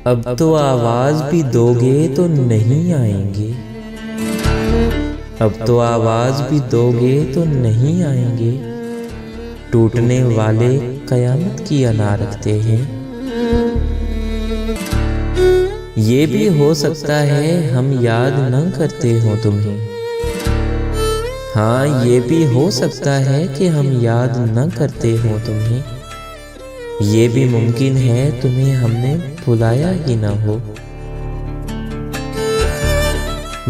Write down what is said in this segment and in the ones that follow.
अब तो आवाज भी दोगे तो नहीं आएंगे, अब तो आवाज भी दोगे तो नहीं आएंगे। टूटने वाले कयामत की अना रखते हैं। ये भी हो सकता है हम याद न करते हो तुम्हें, हाँ ये भी हो सकता है कि हम याद न करते हो तुम्हें। ये भी मुमकिन है तुम्हें हमने भुलाया ही ना हो।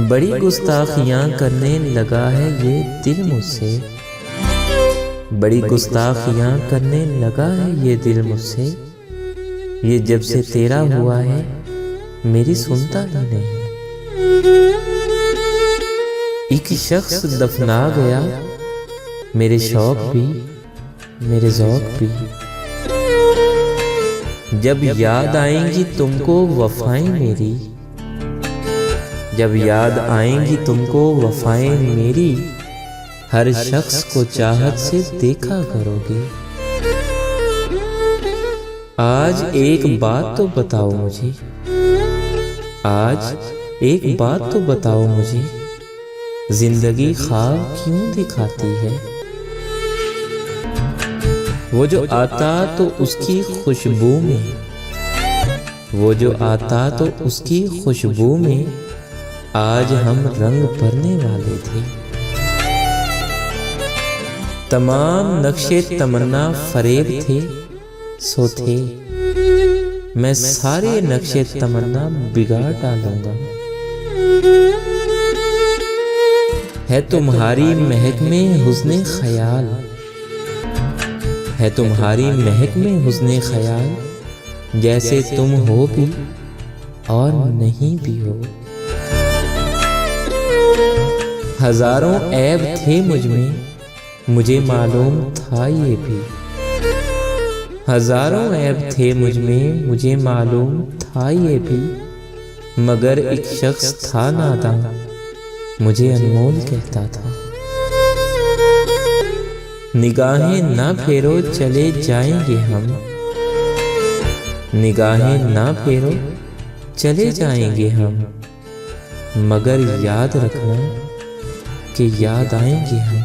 बड़ी गुस्ताखियां करने लगा है ये दिल मुझसे, बड़ी गुस्ताखियां करने लगा है ये दिल मुझसे। ये जब से तेरा हुआ है मेरी सुनता ही नहीं। एक शख्स दफना गया मेरे शौक भी मेरे ज़ौक़ भी। जब याद आएंगी तुमको वफ़ाएं मेरी, जब याद आएंगी तुमको वफ़ाएं मेरी। हर शख्स को चाहत से देखा करोगे। आज एक बात तो बताओ मुझे, आज एक बात तो बताओ मुझे, जिंदगी ख्वाब क्यों दिखाती है? वो जो आता तो उसकी खुशबू में, वो जो आता तो उसकी खुशबू में आज हम रंग भरने वाले थे। तमाम नक्शे तमन्ना फरेब थे सो थे, मैं सारे नक्शे तमन्ना बिगाड़ डालूंगा। है तुम्हारी महक में हुस्ने ख्याल, है तुम्हारी महक में हुस्ने ख्याल। जैसे तुम हो भी और नहीं भी हो। हजारों ऐब थे मुझ में, मुझे मालूम था ये भी। हजारों ऐब थे मुझ में, मुझे मालूम था ये भी। मगर एक शख्स था नादान, मुझे अनमोल कहता था। निगाहें ना फेरो चले जाएंगे हम, निगाहें ना फेरो चले जाएंगे हम। मगर याद रखना कि याद आएंगे हम।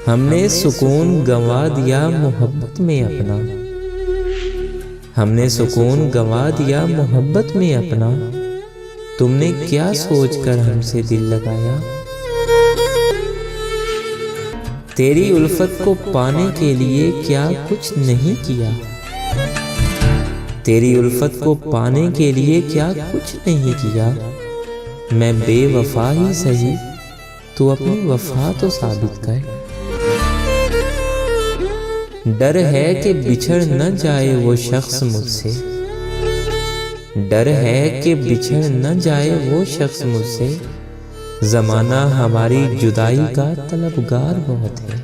हमने सुकून गंवा दिया मोहब्बत में अपना, हमने सुकून गंवा दिया मोहब्बत में अपना। तुमने क्या सोचकर हमसे दिल लगाया? तेरी उल्फत को पाने के लिए क्या कुछ नहीं किया, तेरी उल्फत को पाने के लिए क्या कुछ नहीं किया। मैं बेवफा ही सही, तू अपनी वफा तो साबित कर। डर है कि बिछड़ न जाए वो शख्स मुझसे, डर है कि बिछड़ न जाए वो शख्स मुझसे। ज़माना हमारी जुदाई का तलबगार बहुत है।